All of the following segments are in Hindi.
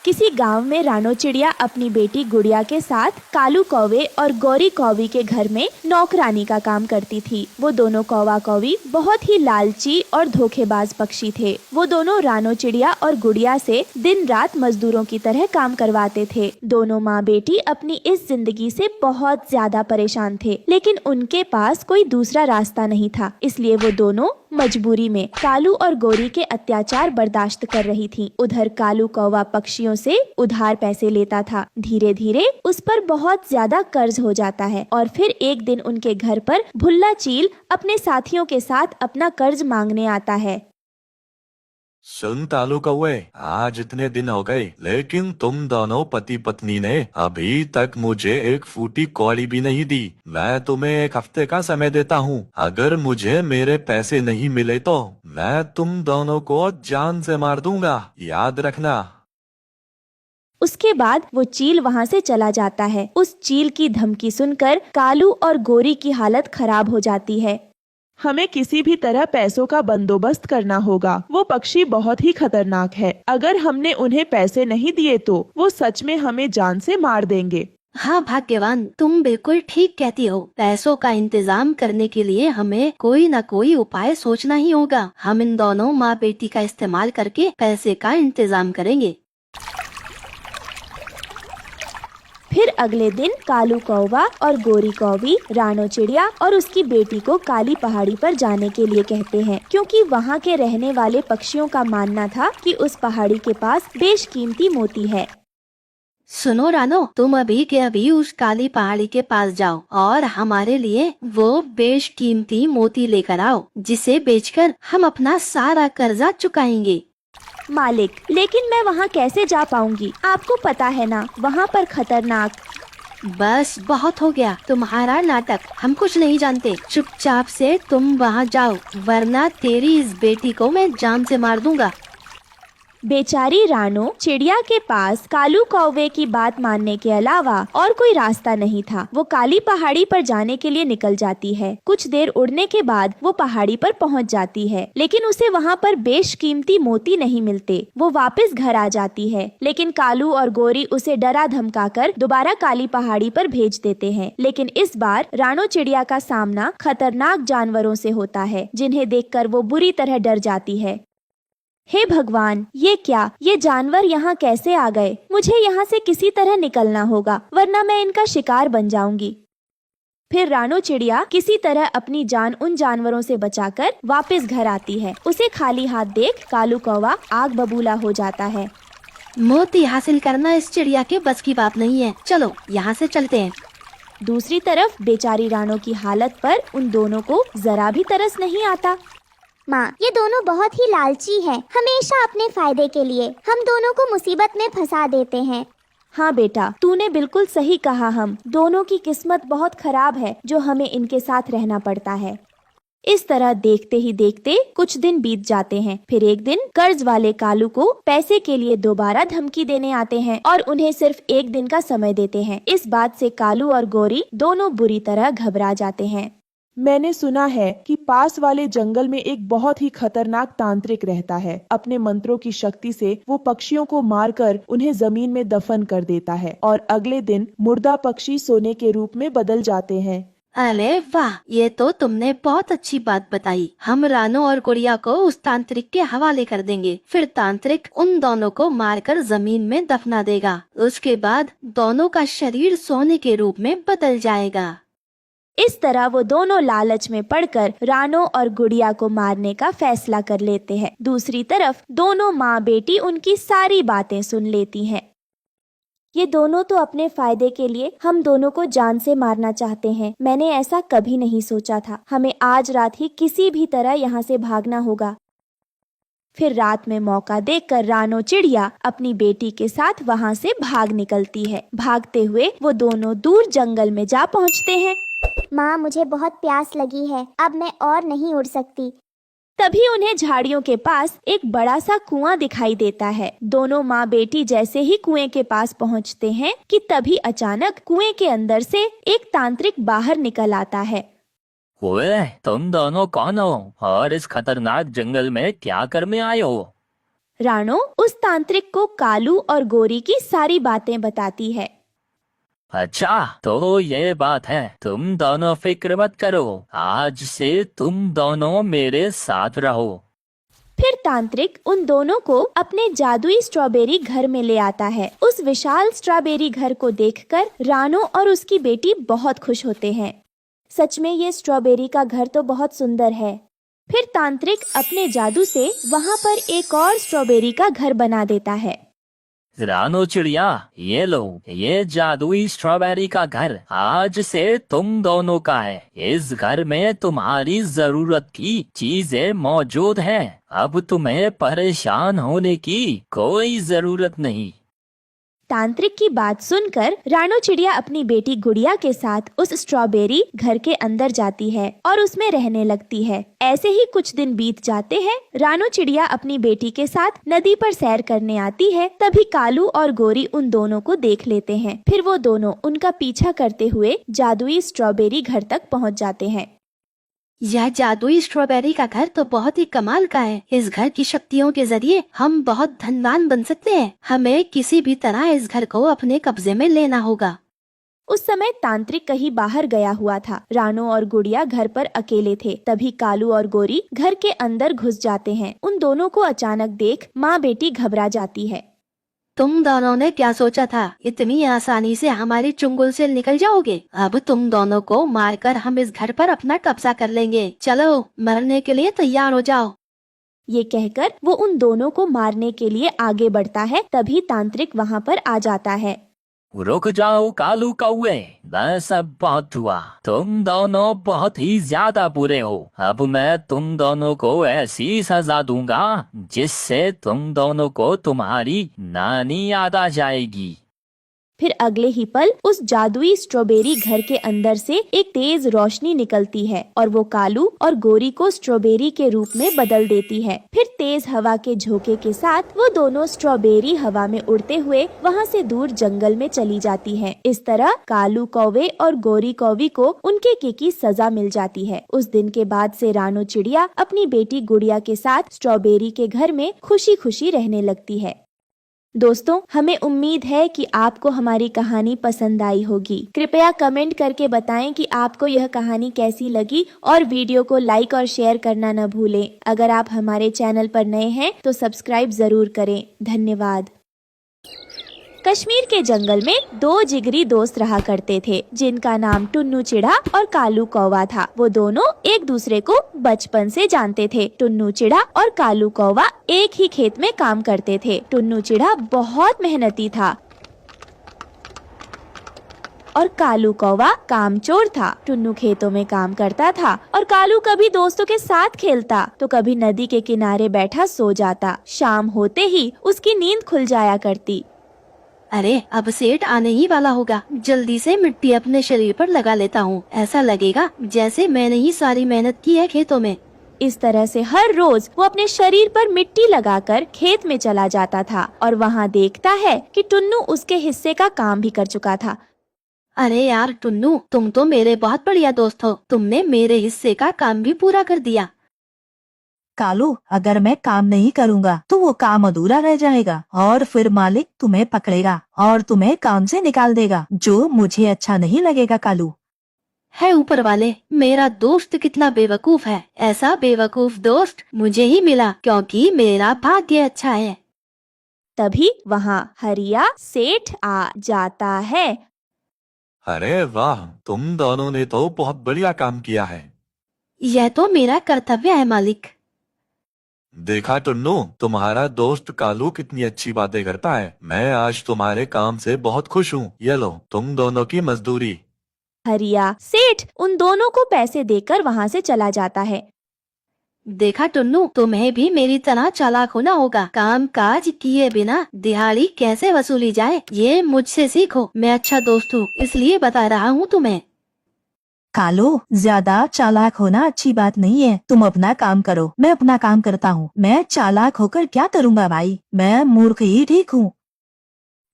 किसी गांव में रानो चिड़िया अपनी बेटी गुड़िया के साथ कालू कौवे और गौरी कौवी के घर में नौकरानी का काम करती थी। वो दोनों कौवा कौवी बहुत ही लालची और धोखेबाज पक्षी थे। वो दोनों रानो चिड़िया और गुड़िया से दिन रात मजदूरों की तरह काम करवाते थे। दोनों माँ बेटी अपनी इस जिंदगी से बहुत ज्यादा परेशान थे, लेकिन उनके पास कोई दूसरा रास्ता नहीं था। इसलिए वो दोनों मजबूरी में कालू और गौरी के अत्याचार बर्दाश्त कर रही थी। उधर कालू कौवा पक्षियों से उधार पैसे लेता था। धीरे धीरे उस पर बहुत ज्यादा कर्ज हो जाता है और फिर एक दिन उनके घर पर भुल्ला चील अपने साथियों के साथ अपना कर्ज मांगने आता है। सुन तालू कौवे, आज इतने दिन हो गए, लेकिन तुम दोनों पति पत्नी ने अभी तक मुझे एक फूटी कौड़ी भी नहीं दी। मैं तुम्हें एक हफ्ते का समय देता हूँ। अगर मुझे मेरे पैसे नहीं मिले तो मैं तुम दोनों को जान से मार दूंगा, याद रखना। उसके बाद वो चील वहाँ से चला जाता है। उस चील की धमकी सुनकर कालू और गौरी की हालत खराब हो जाती है। हमें किसी भी तरह पैसों का बंदोबस्त करना होगा। वो पक्षी बहुत ही खतरनाक है। अगर हमने उन्हें पैसे नहीं दिए तो वो सच में हमें जान से मार देंगे। हाँ भाग्यवान, तुम बिल्कुल ठीक कहती हो। पैसों का इंतजाम करने के लिए हमें कोई न कोई उपाय सोचना ही होगा। हम इन दोनों माँ बेटी का इस्तेमाल करके पैसे का इंतजाम करेंगे। फिर अगले दिन कालू कौवा और गौरी कौवी रानो चिड़िया और उसकी बेटी को काली पहाड़ी पर जाने के लिए कहते हैं, क्योंकि वहाँ के रहने वाले पक्षियों का मानना था कि उस पहाड़ी के पास बेशकीमती मोती है। सुनो रानो, तुम अभी के अभी उस काली पहाड़ी के पास जाओ और हमारे लिए वो बेशकीमती मोती लेकर आओ, जिसे बेचकर हम अपना सारा कर्जा चुकाएंगे। मालिक, लेकिन मैं वहाँ कैसे जा पाऊंगी? आपको पता है ना, वहाँ पर खतरनाक। बस बहुत हो गया तुम्हारा नाटक। हम कुछ नहीं जानते। चुपचाप से तुम वहाँ जाओ, वरना तेरी इस बेटी को मैं जान से मार दूंगा। बेचारी रानो चिड़िया के पास कालू कौवे की बात मानने के अलावा और कोई रास्ता नहीं था। वो काली पहाड़ी पर जाने के लिए निकल जाती है। कुछ देर उड़ने के बाद वो पहाड़ी पर पहुंच जाती है, लेकिन उसे वहां पर बेशकीमती मोती नहीं मिलते। वो वापस घर आ जाती है, लेकिन कालू और गौरी उसे डरा धमका कर दोबारा काली पहाड़ी पर भेज देते हैं। लेकिन इस बार रानो चिड़िया का सामना खतरनाक जानवरों से होता है, जिन्हें देखकर वो बुरी तरह डर जाती है। हे भगवान, ये क्या? ये जानवर यहाँ कैसे आ गए? मुझे यहाँ से किसी तरह निकलना होगा, वरना मैं इनका शिकार बन जाऊंगी। फिर रानो चिड़िया किसी तरह अपनी जान उन जानवरों से बचाकर वापस घर आती है। उसे खाली हाथ देख कालू कौवा आग बबूला हो जाता है। मोती हासिल करना इस चिड़िया के बस की बात नहीं है। चलो यहाँ से चलते हैं। दूसरी तरफ बेचारी रानो की हालत पर उन दोनों को जरा भी तरस नहीं आता। माँ, ये दोनों बहुत ही लालची हैं। हमेशा अपने फायदे के लिए हम दोनों को मुसीबत में फंसा देते हैं। हाँ बेटा, तूने बिल्कुल सही कहा। हम दोनों की किस्मत बहुत खराब है जो हमें इनके साथ रहना पड़ता है। इस तरह देखते ही देखते कुछ दिन बीत जाते हैं। फिर एक दिन कर्ज वाले कालू को पैसे के लिए दोबारा धमकी देने आते हैं और उन्हें सिर्फ एक दिन का समय देते हैं। इस बात से कालू और गौरी दोनों बुरी तरह घबरा जाते हैं। मैंने सुना है कि पास वाले जंगल में एक बहुत ही खतरनाक तांत्रिक रहता है। अपने मंत्रों की शक्ति से वो पक्षियों को मारकर उन्हें जमीन में दफन कर देता है और अगले दिन मुर्दा पक्षी सोने के रूप में बदल जाते हैं। अरे वाह, ये तो तुमने बहुत अच्छी बात बताई। हम रानो और गुड़िया को उस तांत्रिक के हवाले कर देंगे। फिर तांत्रिक उन दोनों को मारकर जमीन में दफना देगा। उसके बाद दोनों का शरीर सोने के रूप में बदल जाएगा। इस तरह वो दोनों लालच में पड़कर रानो और गुड़िया को मारने का फैसला कर लेते हैं। दूसरी तरफ दोनों माँ बेटी उनकी सारी बातें सुन लेती हैं। ये दोनों तो अपने फायदे के लिए हम दोनों को जान से मारना चाहते हैं। मैंने ऐसा कभी नहीं सोचा था। हमें आज रात ही किसी भी तरह यहाँ से भागना होगा। फिर रात में मौका देखकर रानो चिड़िया अपनी बेटी के साथ वहाँ से भाग निकलती है। भागते हुए वो दोनों दूर जंगल में जा पहुँचते हैं। माँ, मुझे बहुत प्यास लगी है। अब मैं और नहीं उड़ सकती। तभी उन्हें झाड़ियों के पास एक बड़ा सा कुआं दिखाई देता है। दोनों माँ बेटी जैसे ही कुएं के पास पहुँचते हैं कि तभी अचानक कुएं के अंदर से एक तांत्रिक बाहर निकल आता है। ओए, तुम दोनों कौन हो और इस खतरनाक जंगल में क्या करने आए हो? रानो उस तांत्रिक को कालू और गोरी की सारी बातें बताती है। अच्छा, तो ये बात है। तुम दोनों फिक्र मत करो, आज से तुम दोनों मेरे साथ रहो। फिर तांत्रिक उन दोनों को अपने जादुई स्ट्रॉबेरी घर में ले आता है। उस विशाल स्ट्रॉबेरी घर को देखकर रानो और उसकी बेटी बहुत खुश होते हैं। सच में ये स्ट्रॉबेरी का घर तो बहुत सुंदर है। फिर तांत्रिक अपने जादू से वहाँ पर एक और स्ट्रॉबेरी का घर बना देता है। रानो चिड़िया, ये लो, ये जादुई स्ट्रॉबेरी का घर आज से तुम दोनों का है। इस घर में तुम्हारी जरूरत की चीजें मौजूद हैं। अब तुम्हें परेशान होने की कोई जरूरत नहीं। तांत्रिक की बात सुनकर रानो चिड़िया अपनी बेटी गुड़िया के साथ उस स्ट्रॉबेरी घर के अंदर जाती है और उसमें रहने लगती है। ऐसे ही कुछ दिन बीत जाते हैं। रानो चिड़िया अपनी बेटी के साथ नदी पर सैर करने आती है। तभी कालू और गोरी उन दोनों को देख लेते हैं। फिर वो दोनों उनका पीछा करते हुए जादुई स्ट्रॉबेरी घर तक पहुंच जाते हैं। यह जादुई स्ट्रॉबेरी का घर तो बहुत ही कमाल का है। इस घर की शक्तियों के जरिए हम बहुत धनवान बन सकते हैं। हमें किसी भी तरह इस घर को अपने कब्जे में लेना होगा। उस समय तांत्रिक कहीं बाहर गया हुआ था। रानो और गुड़िया घर पर अकेले थे। तभी कालू और गोरी घर के अंदर घुस जाते हैं। उन दोनों को अचानक देख माँ बेटी घबरा जाती है। तुम दोनों ने क्या सोचा था? इतनी आसानी से हमारी चुंगल से निकल जाओगे? अब तुम दोनों को मारकर हम इस घर पर अपना कब्जा कर लेंगे। चलो, मरने के लिए तैयार हो जाओ। ये कहकर वो उन दोनों को मारने के लिए आगे बढ़ता है। तभी तांत्रिक वहाँ पर आ जाता है। रुक जाओ कालू कौवे, वह सब बहुत हुआ। तुम दोनों बहुत ही ज्यादा बुरे हो। अब मैं तुम दोनों को ऐसी सजा दूंगा जिससे तुम दोनों को तुम्हारी नानी याद आ जाएगी। फिर अगले ही पल उस जादुई स्ट्रॉबेरी घर के अंदर से एक तेज रोशनी निकलती है और वो कालू और गोरी को स्ट्रॉबेरी के रूप में बदल देती है। फिर तेज हवा के झोंके के साथ वो दोनों स्ट्रॉबेरी हवा में उड़ते हुए वहाँ से दूर जंगल में चली जाती हैं। इस तरह कालू कौवे और गोरी कौवी को उनके की सजा मिल जाती है। उस दिन के बाद से रानो चिड़िया अपनी बेटी गुड़िया के साथ स्ट्रॉबेरी के घर में खुशी खुशी रहने लगती है। दोस्तों, हमें उम्मीद है कि आपको हमारी कहानी पसंद आई होगी। कृपया कमेंट करके बताएं कि आपको यह कहानी कैसी लगी और वीडियो को लाइक और शेयर करना न भूलें। अगर आप हमारे चैनल पर नए हैं तो सब्सक्राइब जरूर करें। धन्यवाद। कश्मीर के जंगल में दो जिगरी दोस्त रहा करते थे जिनका नाम टुन्नू चिड़ा और कालू कौवा था। वो दोनों एक दूसरे को बचपन से जानते थे। टुन्नू चिड़ा और कालू कौवा एक ही खेत में काम करते थे। टुन्नू चिड़ा बहुत मेहनती था और कालू कौवा कामचोर था। टुन्नू खेतों में काम करता था और कालू कभी दोस्तों के साथ खेलता तो कभी नदी के किनारे बैठा सो जाता। शाम होते ही उसकी नींद खुल जाया करती। अरे, अब सेठ आने ही वाला होगा। जल्दी से मिट्टी अपने शरीर पर लगा लेता हूँ। ऐसा लगेगा जैसे मैंने ही सारी मेहनत की है खेतों में। इस तरह से हर रोज वो अपने शरीर पर मिट्टी लगाकर खेत में चला जाता था और वहाँ देखता है कि टुन्नू उसके हिस्से का काम भी कर चुका था। अरे यार टुन्नू, तुम तो मेरे बहुत बढ़िया दोस्त हो। तुमने मेरे हिस्से का काम भी पूरा कर दिया। कालू, अगर मैं काम नहीं करूँगा तो वो काम अधूरा रह जाएगा और फिर मालिक तुम्हें पकड़ेगा और तुम्हें काम से निकाल देगा, जो मुझे अच्छा नहीं लगेगा। कालू, है ऊपर वाले, मेरा दोस्त कितना बेवकूफ है। ऐसा बेवकूफ दोस्त मुझे ही मिला क्योंकि मेरा भाग्य अच्छा है। तभी वहाँ हरिया सेठ आ जाता है। अरे वाह, तुम दोनों ने तो बहुत बढ़िया काम किया है। यह तो मेरा कर्तव्य है मालिक। देखा टुन्नू, तुम्हारा दोस्त कालू कितनी अच्छी बातें करता है। मैं आज तुम्हारे काम से बहुत खुश हूँ। ये लो, तुम दोनों की मजदूरी। हरिया सेठ उन दोनों को पैसे देकर वहाँ से चला जाता है। देखा टुन्नू, तुम्हें भी मेरी तरह चालाक होना होगा। काम काज किए बिना दिहाड़ी कैसे वसूली जाए, ये मुझसे सीखो। मैं अच्छा दोस्त हूँ इसलिए बता रहा हूँ तुम्हें। कालू, ज्यादा चालाक होना अच्छी बात नहीं है। तुम अपना काम करो, मैं अपना काम करता हूँ। मैं चालाक होकर क्या करूँगा भाई, मैं मूर्ख ही ठीक हूँ।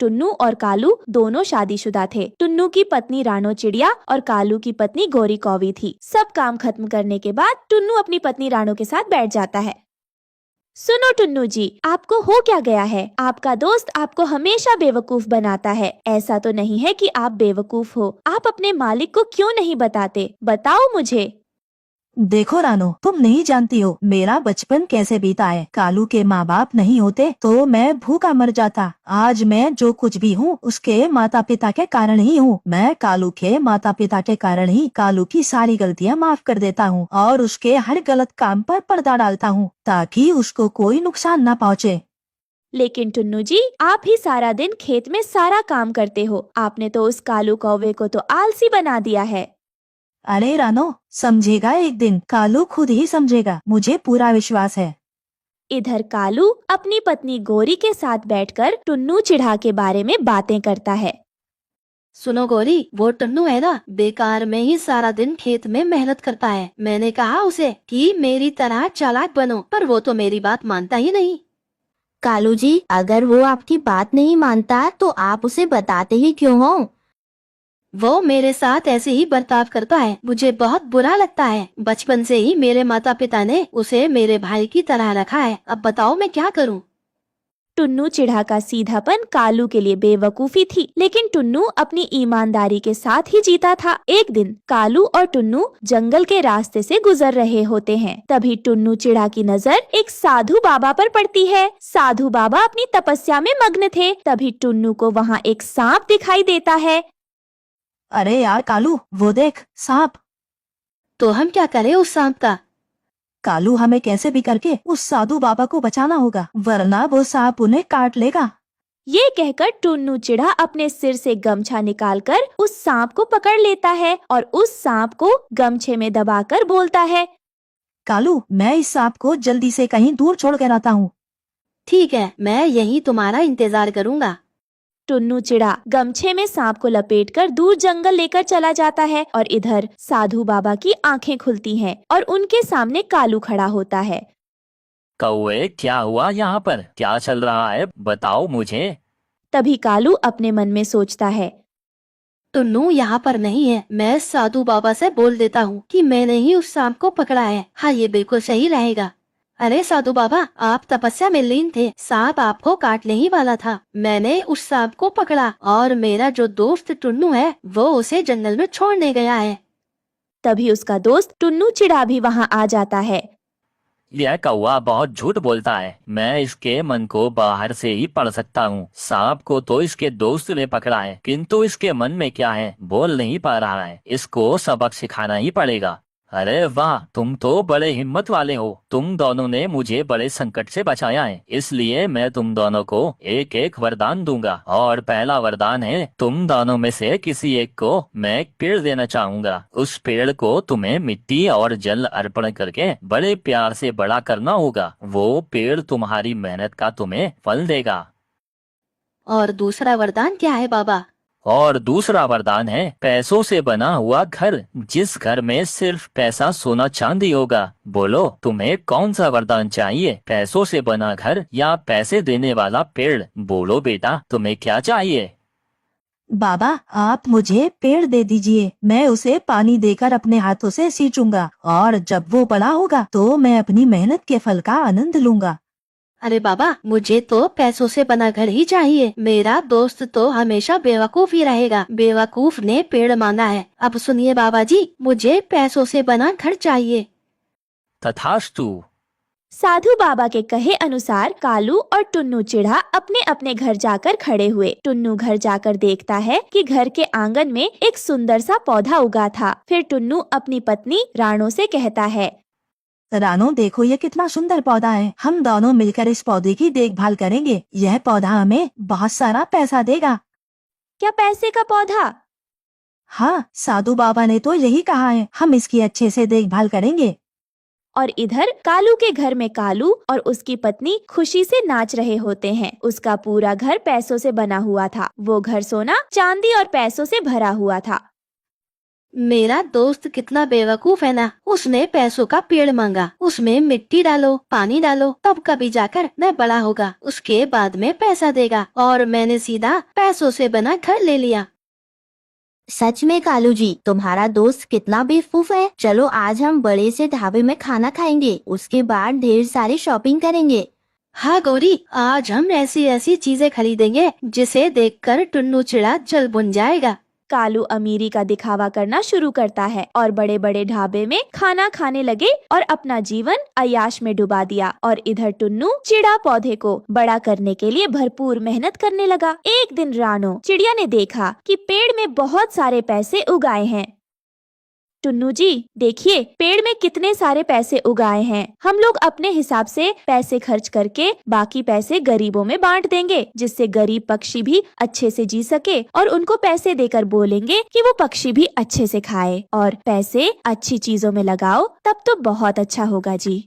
टुन्नू और कालू दोनों शादीशुदा थे। टुन्नू की पत्नी रानो चिड़िया और कालू की पत्नी गोरी कौवी थी। सब काम खत्म करने के बाद टुन्नू अपनी पत्नी रानो के साथ बैठ जाता है। सुनो टुन्नू जी, आपको हो क्या गया है? आपका दोस्त आपको हमेशा बेवकूफ बनाता है। ऐसा तो नहीं है कि आप बेवकूफ हो। आप अपने मालिक को क्यों नहीं बताते? बताओ मुझे। देखो रानो, तुम नहीं जानती हो मेरा बचपन कैसे बीता है। कालू के माँ बाप नहीं होते तो मैं भूखा मर जाता। आज मैं जो कुछ भी हूँ उसके माता पिता के कारण ही हूँ। मैं कालू के माता पिता के कारण ही कालू की सारी गलतियाँ माफ कर देता हूँ और उसके हर गलत काम पर पर्दा डालता हूँ ताकि उसको कोई नुकसान न पहुँचे। लेकिन टुन्नू जी, आप ही सारा दिन खेत में सारा काम करते हो। आपने तो उस कालू कौवे को तो आलसी बना दिया है। अरे रानो, समझेगा एक दिन, कालू खुद ही समझेगा, मुझे पूरा विश्वास है। इधर कालू अपनी पत्नी गोरी के साथ बैठकर टुन्नू चिढ़ा के बारे में बातें करता है। सुनो गोरी, वो टुन्नू है ना, बेकार में ही सारा दिन खेत में मेहनत करता है। मैंने कहा उसे कि मेरी तरह चालाक बनो, पर वो तो मेरी बात मानता ही नहीं। कालू जी, अगर वो आपकी बात नहीं मानता तो आप उसे बताते ही क्यों हो? वो मेरे साथ ऐसे ही बर्ताव करता है, मुझे बहुत बुरा लगता है। बचपन से ही मेरे माता पिता ने उसे मेरे भाई की तरह रखा है। अब बताओ मैं क्या करूं? टुन्नू चिढ़ा का सीधापन कालू के लिए बेवकूफी थी, लेकिन टुन्नू अपनी ईमानदारी के साथ ही जीता था। एक दिन कालू और टुन्नू जंगल के रास्ते से गुजर रहे होते हैं। तभी टुन्नू चिढ़ा की नजर एक साधु बाबा पर पड़ती है। साधु बाबा अपनी तपस्या में मग्न थे। तभी टुन्नू को वहाँ एक सांप दिखाई देता है। अरे यार कालू, वो देख, सांप। तो हम क्या करें उस सांप का? कालू, हमें कैसे भी करके उस साधु बाबा को बचाना होगा, वरना वो सांप उन्हें काट लेगा। ये कहकर टुन्नू चिढ़ा अपने सिर से गमछा निकालकर उस सांप को पकड़ लेता है और उस सांप को गमछे में दबाकर बोलता है, कालू, मैं इस सांप को जल्दी से कहीं दूर छोड़ कर आता हूँ। ठीक है, मैं यही तुम्हारा इंतजार करूंगा। टुन्नू चिढ़ा गमछे में सांप को लपेटकर दूर जंगल लेकर चला जाता है और इधर साधु बाबा की आंखें खुलती हैं और उनके सामने कालू खड़ा होता है। कौवे, क्या हुआ यहाँ पर? क्या चल रहा है? बताओ मुझे। तभी कालू अपने मन में सोचता है, टुन्नू यहाँ पर नहीं है। मैं साधु बाबा से बोल देता हूँ कि मैंने ही उस सांप को पकड़ा है। हाँ, ये बिल्कुल सही रहेगा। अरे साधु बाबा, आप तपस्या में लीन थे, सांप आपको काटने ही वाला था। मैंने उस सांप को पकड़ा और मेरा जो दोस्त टुन्नू है वो उसे जंगल में छोड़ने गया है। तभी उसका दोस्त टुन्नू चिढ़ा भी वहाँ आ जाता है। यह कौवा बहुत झूठ बोलता है। मैं इसके मन को बाहर से ही पढ़ सकता हूँ। सांप को तो इसके दोस्त ने पकड़ा है, किंतु इसके मन में क्या है बोल नहीं पा रहा है। इसको सबक सिखाना ही पड़ेगा। अरे वाह, तुम तो बड़े हिम्मत वाले हो। तुम दोनों ने मुझे बड़े संकट से बचाया है, इसलिए मैं तुम दोनों को एक एक वरदान दूंगा। और पहला वरदान है, तुम दोनों में से किसी एक को मैं एक पेड़ देना चाहूंगा। उस पेड़ को तुम्हें मिट्टी और जल अर्पण करके बड़े प्यार से बड़ा करना होगा। वो पेड़ तुम्हारी मेहनत का तुम्हें फल देगा। और दूसरा वरदान क्या है बाबा? और दूसरा वरदान है पैसों से बना हुआ घर, जिस घर में सिर्फ पैसा सोना चांदी होगा। बोलो, तुम्हें कौन सा वरदान चाहिए? पैसों से बना घर या पैसे देने वाला पेड़? बोलो बेटा, तुम्हें क्या चाहिए? बाबा, आप मुझे पेड़ दे दीजिए। मैं उसे पानी देकर अपने हाथों से सींचूंगा और जब वो बड़ा होगा तो मैं अपनी मेहनत के फल का आनंद लूंगा। अरे बाबा, मुझे तो पैसों से बना घर ही चाहिए। मेरा दोस्त तो हमेशा बेवकूफ ही रहेगा। बेवकूफ ने पेड़ मांगा है। अब सुनिए बाबा जी, मुझे पैसों से बना घर चाहिए। तथास्तु। साधु बाबा के कहे अनुसार कालू और टुन्नू चिढ़ा अपने अपने घर जाकर खड़े हुए। टुन्नू घर जाकर देखता है कि घर के आंगन में एक सुंदर सा पौधा उगा था। फिर टुन्नू अपनी पत्नी रानो से कहता है, रानो, देखो ये कितना सुंदर पौधा है। हम दोनों मिलकर इस पौधे की देखभाल करेंगे। यह पौधा हमें बहुत सारा पैसा देगा। क्या पैसे का पौधा? हाँ, साधु बाबा ने तो यही कहा है। हम इसकी अच्छे से देखभाल करेंगे। और इधर कालू के घर में कालू और उसकी पत्नी खुशी से नाच रहे होते हैं। उसका पूरा घर पैसों से बना हुआ था। वो घर सोना, चांदी और पैसों से भरा हुआ था। मेरा दोस्त कितना बेवकूफ है ना, उसने पैसों का पेड़ मांगा। उसमें मिट्टी डालो, पानी डालो, तब कभी जाकर न बड़ा होगा। उसके बाद में पैसा देगा और मैंने सीधा पैसों से बना घर ले लिया। सच में कालू जी, तुम्हारा दोस्त कितना बेवकूफ है। चलो आज हम बड़े से ढाबे में खाना खाएंगे, उसके बाद ढेर सारी शॉपिंग करेंगे। हाँ गौरी, आज हम ऐसी ऐसी चीजें खरीदेंगे जिसे देखकर टुन्नू चिड़ा जल बुन जाएगा। कालू अमीरी का दिखावा करना शुरू करता है और बड़े बड़े ढाबे में खाना खाने लगे और अपना जीवन अय्याश में डुबा दिया। और इधर टुन्नू चिड़ा पौधे को बड़ा करने के लिए भरपूर मेहनत करने लगा। एक दिन रानो चिड़िया ने देखा कि पेड़ में बहुत सारे पैसे उगाए हैं। टुन्नू जी देखिए, पेड़ में कितने सारे पैसे उगाए हैं। हम लोग अपने हिसाब से पैसे खर्च करके बाकी पैसे गरीबों में बांट देंगे, जिससे गरीब पक्षी भी अच्छे से जी सके और उनको पैसे देकर बोलेंगे कि वो पक्षी भी अच्छे से खाए। और पैसे अच्छी चीजों में लगाओ, तब तो बहुत अच्छा होगा जी।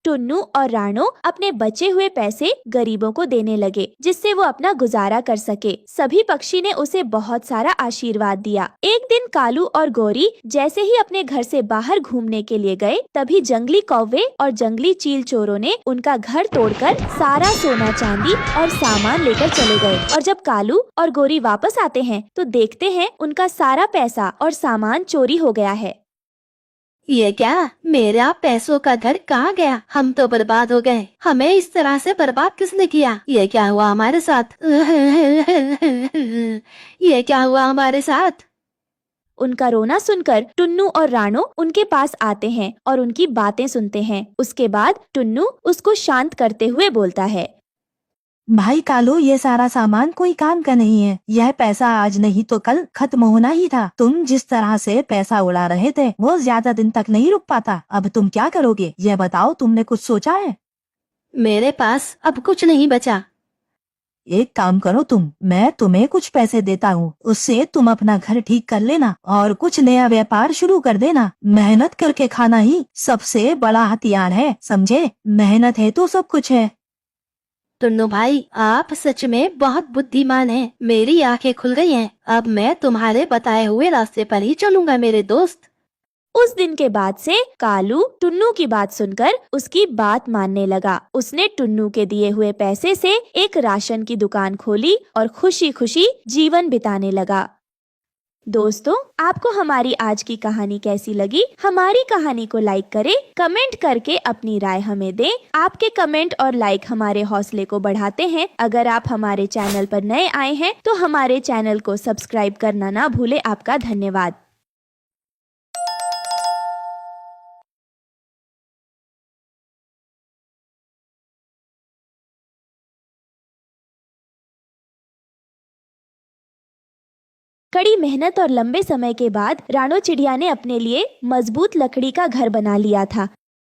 टुन्नू और रानो अपने बचे हुए पैसे गरीबों को देने लगे, जिससे वो अपना गुजारा कर सके। सभी पक्षी ने उसे बहुत सारा आशीर्वाद दिया। एक दिन कालू और गौरी जैसे ही अपने घर से बाहर घूमने के लिए गए, तभी जंगली कौवे और जंगली चील चोरों ने उनका घर तोड़कर सारा सोना चांदी और सामान लेकर चले गए। और जब कालू और गौरी वापस आते हैं तो देखते हैं उनका सारा पैसा और सामान चोरी हो गया है। ये क्या, मेरा पैसों का घर कहाँ गया? हम तो बर्बाद हो गए। हमें इस तरह से बर्बाद किसने किया? ये क्या हुआ हमारे साथ? ये क्या हुआ हमारे साथ? उनका रोना सुनकर टुन्नू और रानो उनके पास आते हैं और उनकी बातें सुनते हैं। उसके बाद टुन्नू उसको शांत करते हुए बोलता है, भाई कालू, ये सारा सामान कोई काम का नहीं है। यह पैसा आज नहीं तो कल खत्म होना ही था। तुम जिस तरह से पैसा उड़ा रहे थे वो ज्यादा दिन तक नहीं रुक पाता। अब तुम क्या करोगे, यह बताओ, तुमने कुछ सोचा है? मेरे पास अब कुछ नहीं बचा। एक काम करो तुम, मैं तुम्हें कुछ पैसे देता हूँ, उससे तुम अपना घर ठीक कर लेना और कुछ नया व्यापार शुरू कर देना। मेहनत करके खाना ही सबसे बड़ा हथियार है, समझे? मेहनत है तो सब कुछ है। टुन्नू भाई, आप सच में बहुत बुद्धिमान हैं। मेरी आंखें खुल गई हैं। अब मैं तुम्हारे बताए हुए रास्ते पर ही चलूंगा मेरे दोस्त। उस दिन के बाद से कालू टुन्नू की बात सुनकर उसकी बात मानने लगा। उसने टुन्नू के दिए हुए पैसे से एक राशन की दुकान खोली और खुशी खुशी जीवन बिताने लगा। दोस्तों, आपको हमारी आज की कहानी कैसी लगी? हमारी कहानी को लाइक करें, कमेंट करके अपनी राय हमें दें। आपके कमेंट और लाइक हमारे हौसले को बढ़ाते हैं। अगर आप हमारे चैनल पर नए आए हैं तो हमारे चैनल को सब्सक्राइब करना ना भूलें। आपका धन्यवाद। कड़ी मेहनत और लंबे समय के बाद रानो चिड़िया ने अपने लिए मजबूत लकड़ी का घर बना लिया था।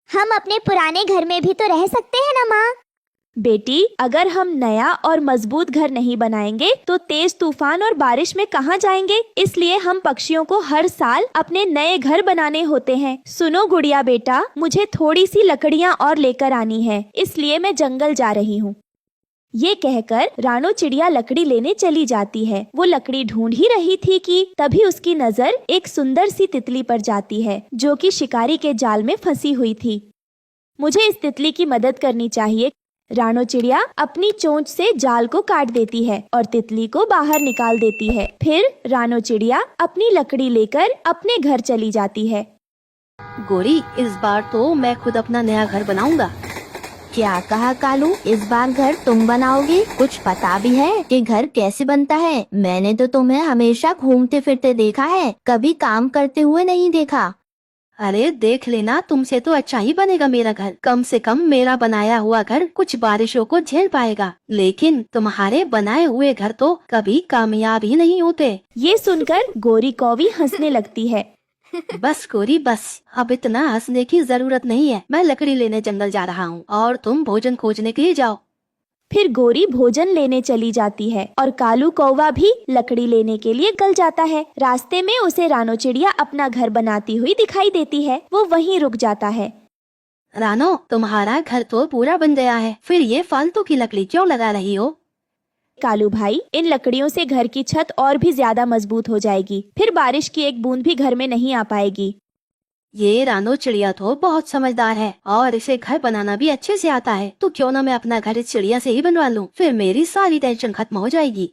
हम अपने पुराने घर में भी तो रह सकते हैं ना माँ? बेटी, अगर हम नया और मजबूत घर नहीं बनाएंगे तो तेज तूफान और बारिश में कहाँ जाएंगे? इसलिए हम पक्षियों को हर साल अपने नए घर बनाने होते हैं। सुनो गुड़िया बेटा, मुझे थोड़ी सी लकड़ियाँ और लेकर आनी है, इसलिए मैं जंगल जा रही हूँ। ये कहकर रानो चिड़िया लकड़ी लेने चली जाती है। वो लकड़ी ढूंढ ही रही थी कि तभी उसकी नजर एक सुंदर सी तितली पर जाती है, जो कि शिकारी के जाल में फंसी हुई थी। मुझे इस तितली की मदद करनी चाहिए। रानो चिड़िया अपनी चोंच से जाल को काट देती है और तितली को बाहर निकाल देती है। फिर रानो चिड़िया अपनी लकड़ी लेकर अपने घर चली जाती है। गोरी, इस बार तो मैं खुद अपना नया घर बनाऊंगा। क्या कहा कालू? इस बार घर तुम बनाओगे? कुछ पता भी है कि घर कैसे बनता है? मैंने तो तुम्हें हमेशा घूमते फिरते देखा है, कभी काम करते हुए नहीं देखा। अरे देख लेना, तुमसे तो अच्छा ही बनेगा मेरा घर। कम से कम मेरा बनाया हुआ घर कुछ बारिशों को झेल पाएगा, लेकिन तुम्हारे बनाए हुए घर तो कभी कामयाब ही नहीं होते। ये सुनकर गोरी कौवी हंसने लगती है। बस गोरी बस, अब इतना हंसने की जरूरत नहीं है। मैं लकड़ी लेने जंगल जा रहा हूँ और तुम भोजन खोजने के लिए जाओ। फिर गोरी भोजन लेने चली जाती है और कालू कौवा भी लकड़ी लेने के लिए निकल जाता है। रास्ते में उसे रानो चिड़िया अपना घर बनाती हुई दिखाई देती है। वो वहीं रुक जाता है। रानो, तुम्हारा घर तो पूरा बन गया है, फिर ये फालतू की लकड़ी क्यों लगा रही हो? कालू भाई, इन लकड़ियों से घर की छत और भी ज्यादा मजबूत हो जाएगी। फिर बारिश की एक बूंद भी घर में नहीं आ पाएगी। ये रानो चिड़िया तो बहुत समझदार है और इसे घर बनाना भी अच्छे से आता है। तो क्यों ना मैं अपना घर इस चिड़िया से ही बनवा लूं, फिर मेरी सारी टेंशन खत्म हो जाएगी।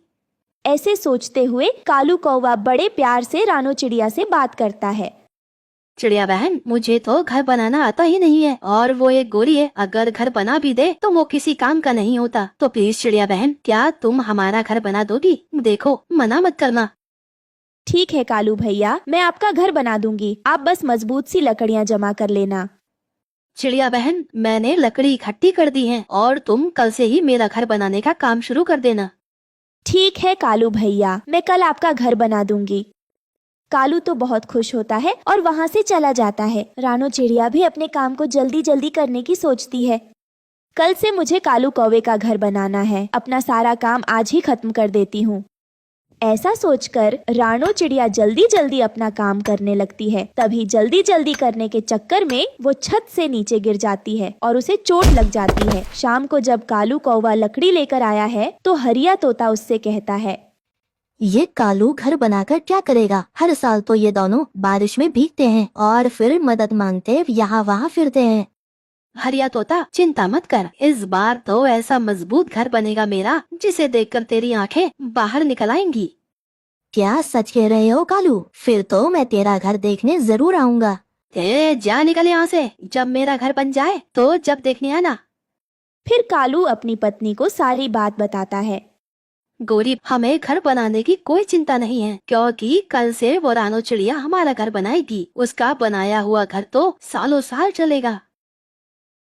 ऐसे सोचते हुए कालू कौवा बड़े प्यार से रानो चिड़िया से बात करता है। चिड़िया बहन, मुझे तो घर बनाना आता ही नहीं है और वो एक गोरी है, अगर घर बना भी दे तो वो किसी काम का नहीं होता। तो प्लीज चिड़िया बहन, क्या तुम हमारा घर बना दोगी? देखो, मना मत करना। ठीक है कालू भैया, मैं आपका घर बना दूंगी, आप बस मजबूत सी लकड़ियाँ जमा कर लेना। चिड़िया बहन, मैंने लकड़ी इकट्ठी कर दी है और तुम कल से ही मेरा घर बनाने का काम शुरू कर देना। ठीक है कालू भैया, मैं कल आपका घर बना दूंगी। कालू तो बहुत खुश होता है और वहाँ से चला जाता है। रानो चिड़िया भी अपने काम को जल्दी जल्दी करने की सोचती है। कल से मुझे कालू कौवे का घर बनाना है, अपना सारा काम आज ही खत्म कर देती हूँ। ऐसा सोचकर रानो चिड़िया जल्दी जल्दी अपना काम करने लगती है। तभी जल्दी जल्दी करने के चक्कर में वो छत से नीचे गिर जाती है और उसे चोट लग जाती है। शाम को जब कालू कौवा लकड़ी लेकर आया है तो हरिया तोता उससे कहता है, ये कालू घर बनाकर क्या करेगा? हर साल तो ये दोनों बारिश में भीगते हैं और फिर मदद मांगते यहाँ वहाँ फिरते हैं। हरिया तोता, चिंता मत कर, इस बार तो ऐसा मजबूत घर बनेगा मेरा जिसे देखकर तेरी आंखें बाहर निकल आएंगी। क्या सच कह रहे हो कालू? फिर तो मैं तेरा घर देखने जरूर आऊँगा। जा निकल यहाँ से, जब मेरा घर बन जाए तो जब देखने आना। फिर कालू अपनी पत्नी को सारी बात बताता है। गोरी, हमें घर बनाने की कोई चिंता नहीं है, क्योंकि कल से वो रानो चिड़िया हमारा घर बनाएगी। उसका बनाया हुआ घर तो सालों साल चलेगा।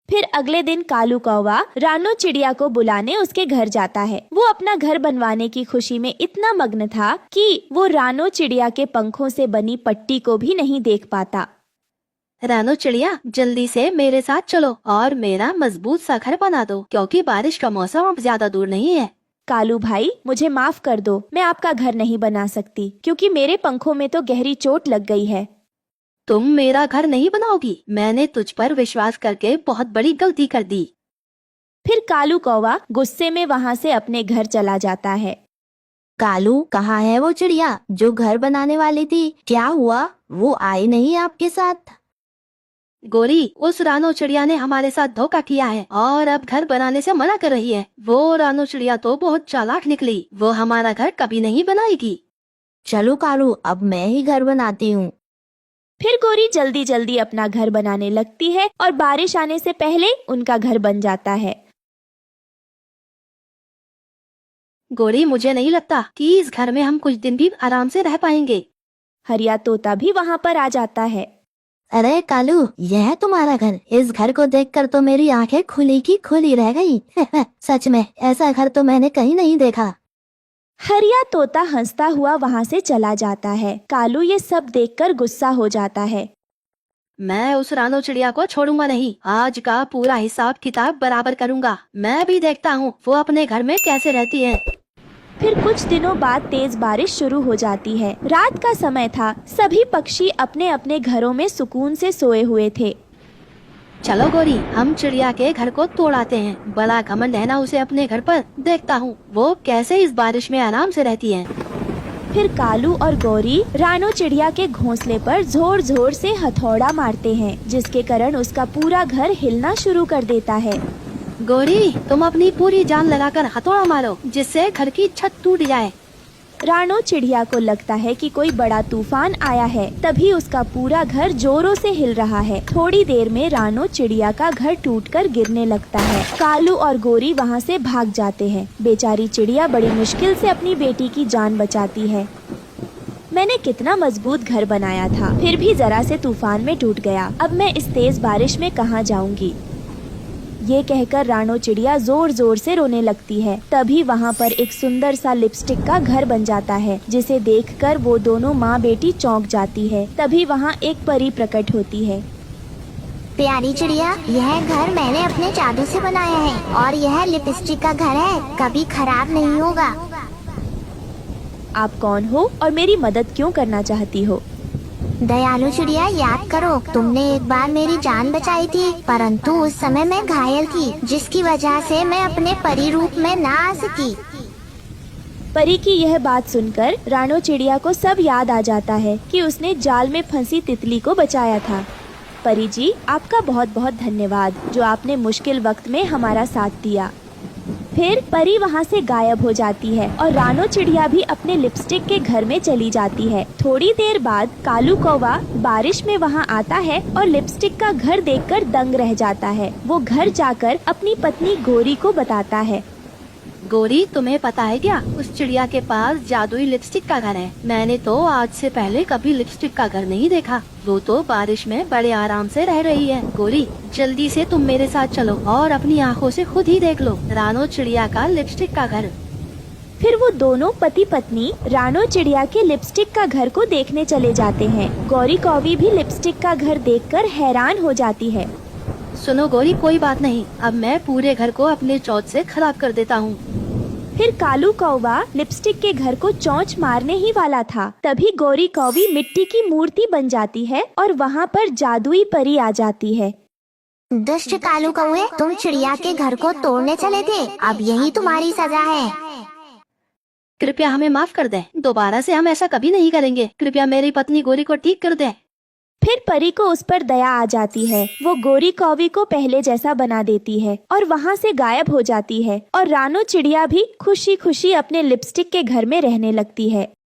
फिर अगले दिन कालू कौवा रानो चिड़िया को बुलाने उसके घर जाता है। वो अपना घर बनवाने की खुशी में इतना मग्न था कि वो रानो चिड़िया के पंखों से बनी पट्टी को भी नहीं देख पाता। रानो चिड़िया, जल्दी से मेरे साथ चलो और मेरा मजबूत सा घर बना दो, क्योंकि बारिश का मौसम अब ज्यादा दूर नहीं है। कालू भाई, मुझे माफ कर दो, मैं आपका घर नहीं बना सकती क्योंकि मेरे पंखों में तो गहरी चोट लग गई है। तुम मेरा घर नहीं बनाओगी? मैंने तुझ पर विश्वास करके बहुत बड़ी गलती कर दी। फिर कालू कौवा गुस्से में वहाँ से अपने घर चला जाता है। कालू, कहाँ है वो चिड़िया जो घर बनाने वाली थी? क्या हुआ? वो आई नहीं आपके साथ? गोरी, उस रानो चिड़िया ने हमारे साथ धोखा किया है और अब घर बनाने से मना कर रही है। वो रानो चिड़िया तो बहुत चालाक निकली, वो हमारा घर कभी नहीं बनाएगी। चलो कालू, अब मैं ही घर बनाती हूँ। फिर गोरी जल्दी जल्दी अपना घर बनाने लगती है और बारिश आने से पहले उनका घर बन जाता है। गोरी, मुझे नहीं लगता कि इस घर में हम कुछ दिन भी आराम से रह पाएंगे। हरिया तोता भी वहाँ पर आ जाता है। अरे कालू, यह है तुम्हारा घर। इस घर को देखकर तो मेरी आंखें खुली की खुली रह गई। सच में ऐसा घर तो मैंने कहीं नहीं देखा। हरिया तोता हंसता हुआ वहाँ से चला जाता है। कालू ये सब देखकर गुस्सा हो जाता है। मैं उस रानो चिड़िया को छोड़ूंगा नहीं, आज का पूरा हिसाब किताब बराबर करूंगा। मैं भी देखता हूँ वो अपने घर में कैसे रहती है। फिर कुछ दिनों बाद तेज बारिश शुरू हो जाती है। रात का समय था, सभी पक्षी अपने अपने घरों में सुकून से सोए हुए थे। चलो गोरी, हम चिड़िया के घर को तोड़ाते हैं। बड़ा घमंड है ना उसे अपने घर पर। देखता हूँ वो कैसे इस बारिश में आराम से रहती है। फिर कालू और गौरी रानो चिड़िया के घोंसले पर जोर जोर से हथौड़ा मारते हैं, जिसके कारण उसका पूरा घर हिलना शुरू कर देता है। गोरी, तुम अपनी पूरी जान लगाकर हथौड़ा मारो जिससे घर की छत टूट जाए। रानो चिड़िया को लगता है कि कोई बड़ा तूफान आया है, तभी उसका पूरा घर जोरों से हिल रहा है। थोड़ी देर में रानो चिड़िया का घर टूटकर गिरने लगता है। कालू और गोरी वहाँ से भाग जाते हैं। बेचारी चिड़िया बड़ी मुश्किल से अपनी बेटी की जान बचाती है। मैंने कितना मजबूत घर बनाया था, फिर भी जरा से तूफान में टूट गया। अब मैं इस तेज बारिश में कहाँ जाऊंगी? ये कहकर रानो चिड़िया जोर जोर से रोने लगती है। तभी वहाँ पर एक सुंदर सा लिपस्टिक का घर बन जाता है, जिसे देखकर वो दोनों माँ बेटी चौंक जाती है। तभी वहाँ एक परी प्रकट होती है। प्यारी चिड़िया, यह घर मैंने अपने जादू से बनाया है और यह लिपस्टिक का घर है, कभी खराब नहीं होगा। आप कौन हो और मेरी मदद क्यों करना चाहती हो? दयालु चिड़िया, याद करो तुमने एक बार मेरी जान बचाई थी, परंतु उस समय मैं घायल थी, जिसकी वजह से मैं अपने परी रूप में ना आ सकी। परी की यह बात सुनकर रानो चिड़िया को सब याद आ जाता है कि उसने जाल में फंसी तितली को बचाया था। परी जी, आपका बहुत बहुत धन्यवाद जो आपने मुश्किल वक्त में हमारा साथ दिया। फिर परी वहाँ से गायब हो जाती है और रानो चिड़िया भी अपने लिपस्टिक के घर में चली जाती है। थोड़ी देर बाद कालू कौवा बारिश में वहाँ आता है और लिपस्टिक का घर देखकर दंग रह जाता है। वो घर जाकर अपनी पत्नी गोरी को बताता है। गोरी, तुम्हें पता है क्या, उस चिड़िया के पास जादुई लिपस्टिक का घर है। मैंने तो आज से पहले कभी लिपस्टिक का घर नहीं देखा। वो तो बारिश में बड़े आराम से रह रही है। गोरी, जल्दी से तुम मेरे साथ चलो और अपनी आँखों से खुद ही देख लो रानो चिड़िया का लिपस्टिक का घर। फिर वो दोनों पति पत्नी रानो चिड़िया के लिपस्टिक का घर को देखने चले जाते हैं। गौरी कौवी भी लिपस्टिक का घर देखकर हैरान हो जाती है। सुनो गौरी, कोई बात नहीं, अब मैं पूरे घर को अपने चोंच से खराब कर देता हूँ। फिर कालू कौवा लिपस्टिक के घर को चोंच मारने ही वाला था, तभी गौरी कौवी मिट्टी की मूर्ति बन जाती है और वहाँ पर जादुई परी आ जाती है। दुष्ट कालू कौवे, तुम चिड़िया के घर को तोड़ने चले थे, अब यही तुम्हारी सजा है। कृपया हमें माफ कर दे, दोबारा से हम ऐसा कभी नहीं करेंगे। कृपया मेरी पत्नी गोरी को ठीक कर दे। फिर परी को उस पर दया आ जाती है। वो गोरी कौवी को पहले जैसा बना देती है और वहाँ से गायब हो जाती है और रानो चिड़िया भी खुशी खुशी अपने लिपस्टिक के घर में रहने लगती है।